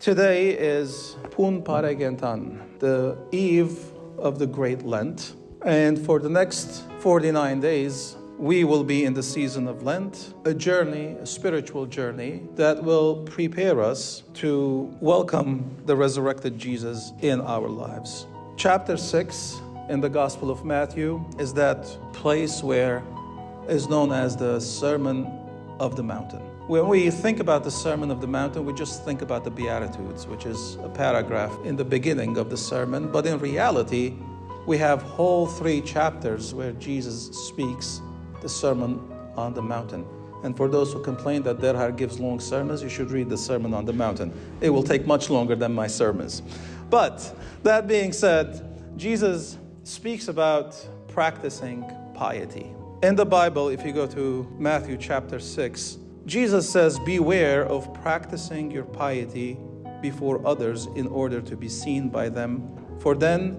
Today is Pun Paregentan, the eve of the Great Lent. And for the next 49 days, we will be in the season of Lent, a journey, a spiritual journey that will prepare us to welcome the resurrected Jesus in our lives. Chapter 6 in the Gospel of Matthew is that place where is known as the Sermon of the Mountain. When we think about the Sermon of the Mountain, we just think about the Beatitudes, which is a paragraph in the beginning of the sermon. But in reality, we have whole 3 chapters where Jesus speaks the Sermon on the Mountain. And for those who complain that Derhar gives long sermons, you should read the Sermon on the Mountain. It will take much longer than my sermons. But that being said, Jesus speaks about practicing piety. In the Bible, if you go to Matthew chapter 6, Jesus says, beware of practicing your piety before others in order to be seen by them, for then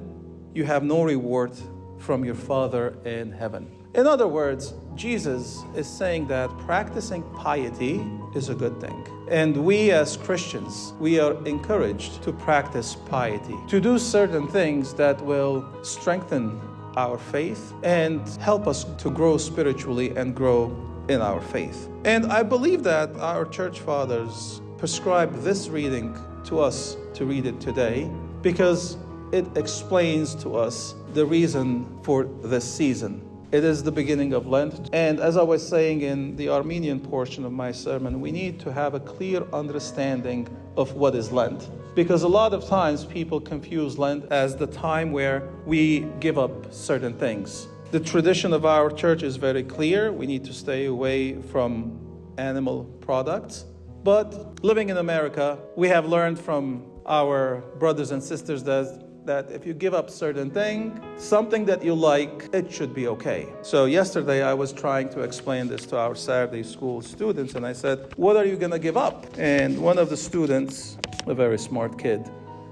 you have no reward from your Father in heaven. In other words, Jesus is saying that practicing piety is a good thing. And we as Christians, we are encouraged to practice piety, to do certain things that will strengthen our faith and help us to grow spiritually and grow in our faith. And I believe that our church fathers prescribed this reading to us to read it today because it explains to us the reason for this season. It is the beginning of Lent. And as I was saying in the Armenian portion of my sermon, we need to have a clear understanding of what is Lent. Because a lot of times people confuse Lent as the time where we give up certain things. The tradition of our church is very clear. We need to stay away from animal products. But living in America, we have learned from our brothers and sisters that if you give up certain thing, something that you like, it should be okay. So yesterday I was trying to explain this to our Saturday school students, and I said, what are you going to give up? And one of the students, a very smart kid,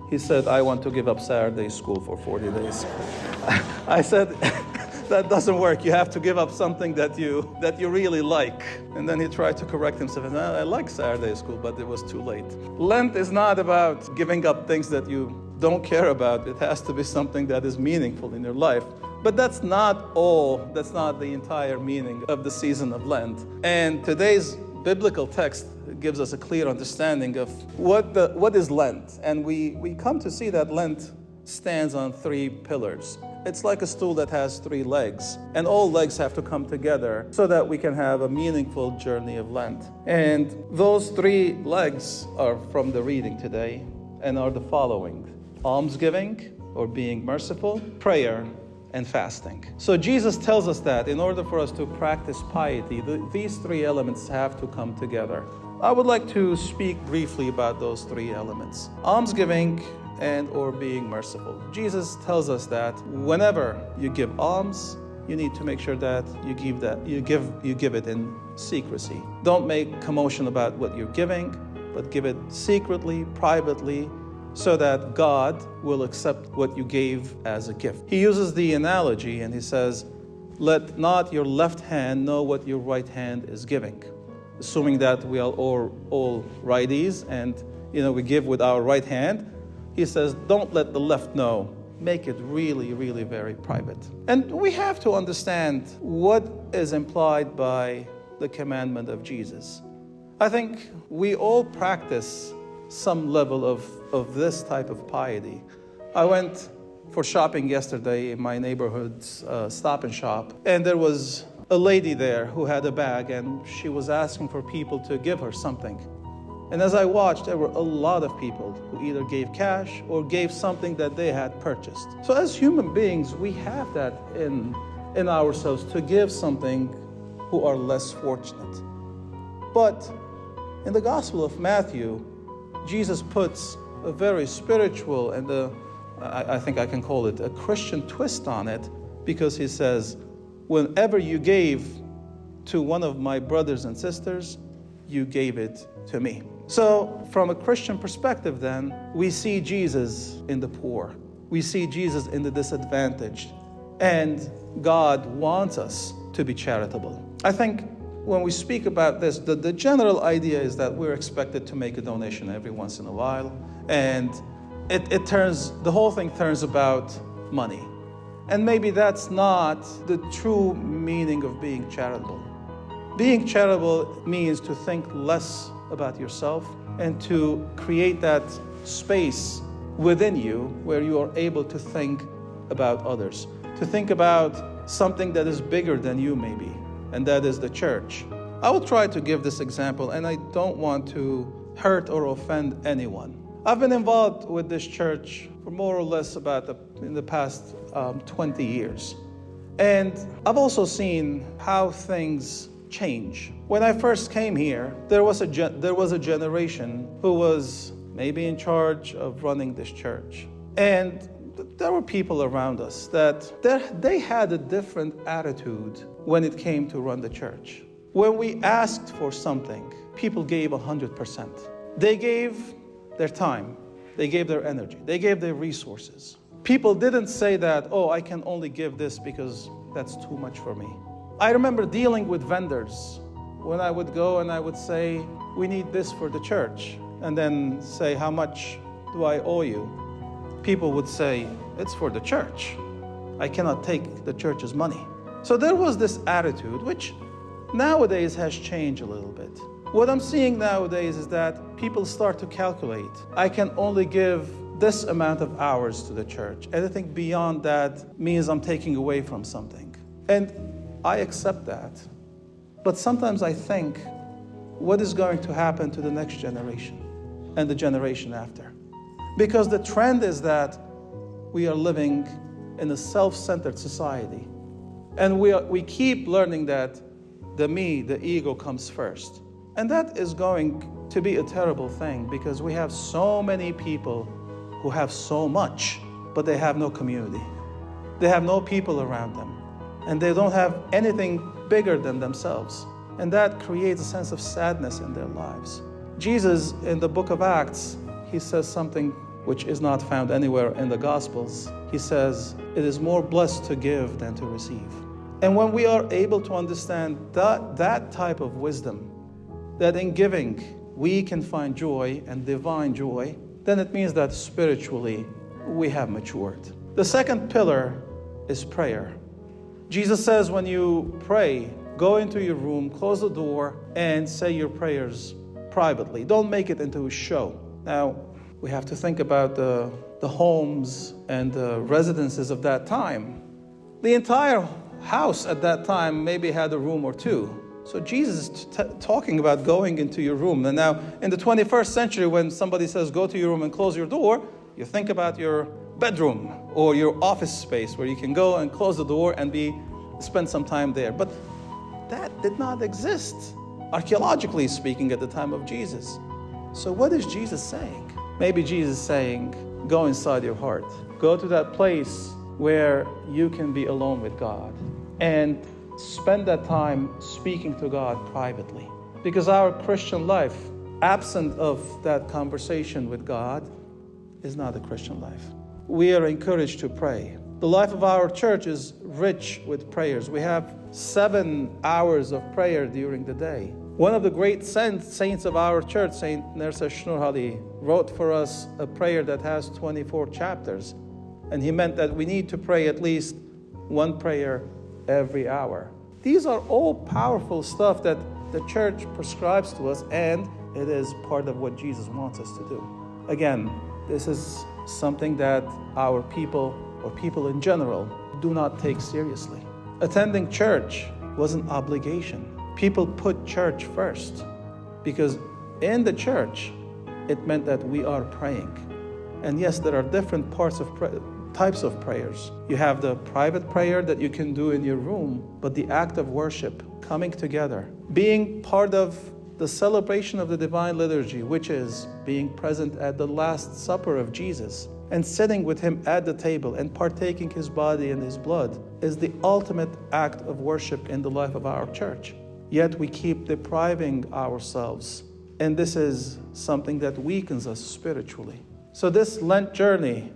he said, I want to give up Saturday school for 40 days. I said, that doesn't work. You have to give up something that you really like. And then he tried to correct himself. And I like Saturday school, but it was too late. Lent is not about giving up things that you don't care about. It has to be something that is meaningful in your life. But that's not all. That's not the entire meaning of the season of Lent. And today's biblical text gives us a clear understanding of what is Lent. And we come to see that Lent stands on 3 pillars. It's like a stool that has 3 legs, and all legs have to come together so that we can have a meaningful journey of Lent. And those 3 legs are from the reading today and are the following: almsgiving, or being merciful, prayer, and fasting. So Jesus tells us that in order for us to practice piety, these 3 elements have to come together. I would like to speak briefly about those 3 elements: almsgiving and or being merciful. Jesus tells us that whenever you give alms, you need to make sure that you give it in secrecy. Don't make commotion about what you're giving, but give it secretly, privately, so that God will accept what you gave as a gift. He uses the analogy and he says, let not your left hand know what your right hand is giving. Assuming that we are all righties and we give with our right hand, he says, don't let the left know. Make it really, really very private. And we have to understand what is implied by the commandment of Jesus. I think we all practice some level of this type of piety. I went for shopping yesterday in my neighborhood's Stop and Shop, and there was a lady there who had a bag, and she was asking for people to give her something. And as I watched, there were a lot of people who either gave cash or gave something that they had purchased. So as human beings, we have that in ourselves to give something who are less fortunate. But in the Gospel of Matthew, Jesus puts a very spiritual and I think I can call it a Christian twist on it, because he says, whenever you gave to one of my brothers and sisters, you gave it to me. So from a Christian perspective then, we see Jesus in the poor. We see Jesus in the disadvantaged. And God wants us to be charitable. I think when we speak about this, the general idea is that we're expected to make a donation every once in a while, and the whole thing turns about money. And maybe that's not the true meaning of being charitable. Being charitable means to think less about yourself and to create that space within you where you are able to think about others, to think about something that is bigger than you maybe, and that is the church. I will try to give this example, and I don't want to hurt or offend anyone. I've been involved with this church for more or less in the past 20 years. And I've also seen how things change. When I first came here, there was a generation who was maybe in charge of running this church. And there were people around us that they had a different attitude when it came to run the church. When we asked for something, people gave 100%. They gave their time, they gave their energy, they gave their resources. People didn't say that, oh, I can only give this because that's too much for me. I remember dealing with vendors when I would go and I would say, we need this for the church, and then say, how much do I owe you? People would say, it's for the church. I cannot take the church's money. So there was this attitude, which nowadays has changed a little bit. What I'm seeing nowadays is that people start to calculate. I can only give this amount of hours to the church. Anything beyond that means I'm taking away from something. And I accept that. But sometimes I think, what is going to happen to the next generation and the generation after? Because the trend is that we are living in a self-centered society. And we keep learning that the ego comes first. And that is going to be a terrible thing, because we have so many people who have so much, but they have no community. They have no people around them. And they don't have anything bigger than themselves. And that creates a sense of sadness in their lives. Jesus, in the book of Acts, he says something which is not found anywhere in the Gospels. He says, it is more blessed to give than to receive. And when we are able to understand that type of wisdom, that in giving we can find joy and divine joy, then it means that spiritually we have matured. The second pillar is prayer. Jesus says when you pray, go into your room, close the door, and say your prayers privately. Don't make it into a show. Now, we have to think about the homes and the residences of that time. The entire house at that time maybe had a room or two. So Jesus is talking about going into your room. And now, in the 21st century, when somebody says, go to your room and close your door, you think about your bedroom or your office space where you can go and close the door and spend some time there. But that did not exist, archaeologically speaking, at the time of Jesus. So what is Jesus saying? Maybe Jesus is saying, go inside your heart. Go to that place where you can be alone with God and spend that time speaking to God privately. Because our Christian life, absent of that conversation with God, is not a Christian life. We are encouraged to pray. The life of our church is rich with prayers. We have 7 hours of prayer during the day. One of the great saints of our church, Saint Nersa Shnurhali, wrote for us a prayer that has 24 chapters. And he meant that we need to pray at least one prayer every hour. These are all powerful stuff that the church prescribes to us, and it is part of what Jesus wants us to do. Again, this is something that our people, or people in general, do not take seriously. Attending church was an obligation. People put church first because in the church, it meant that we are praying. And yes, there are different types of prayers. You have the private prayer that you can do in your room, but the act of worship, coming together, being part of the celebration of the divine liturgy, which is being present at the Last Supper of Jesus and sitting with him at the table and partaking his body and his blood, is the ultimate act of worship in the life of our church. Yet we keep depriving ourselves, and this is something that weakens us spiritually. So this Lent journey,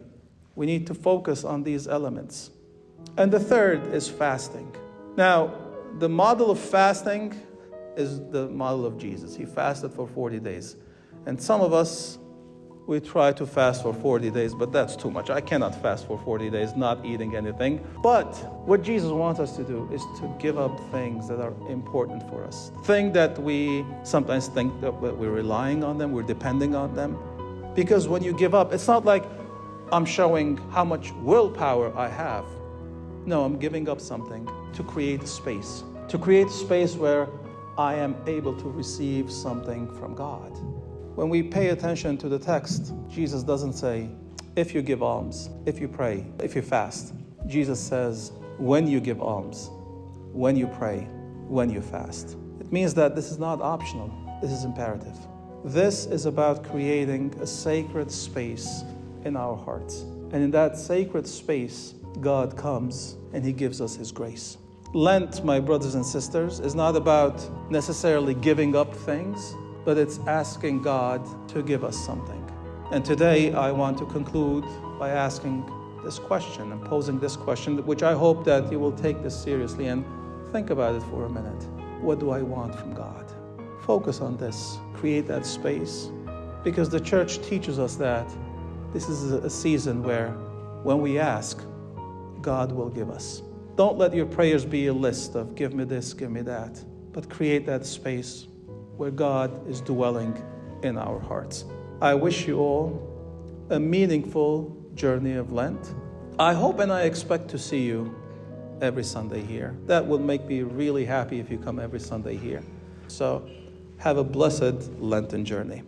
we need to focus on these elements. And the third is fasting. Now, the model of fasting is the model of Jesus. He fasted for 40 days. And some of us, we try to fast for 40 days, but that's too much. I cannot fast for 40 days not eating anything. But what Jesus wants us to do is to give up things that are important for us. Things that we sometimes think that we're relying on them, we're depending on them. Because when you give up, it's not like I'm showing how much willpower I have. No, I'm giving up something to create a space. To create a space where I am able to receive something from God. When we pay attention to the text, Jesus doesn't say, if you give alms, if you pray, if you fast. Jesus says, when you give alms, when you pray, when you fast. It means that this is not optional. This is imperative. This is about creating a sacred space in our hearts. And in that sacred space, God comes and He gives us His grace. Lent, my brothers and sisters, is not about necessarily giving up things, but it's asking God to give us something. And today I want to conclude by asking this question and posing this question, which I hope that you will take this seriously and think about it for a minute. What do I want from God? Focus on this. Create that space. Because the church teaches us that this is a season where when we ask, God will give us. Don't let your prayers be a list of give me this, give me that, but create that space where God is dwelling in our hearts. I wish you all a meaningful journey of Lent. I hope and I expect to see you every Sunday here. That will make me really happy if you come every Sunday here. So have a blessed Lenten journey.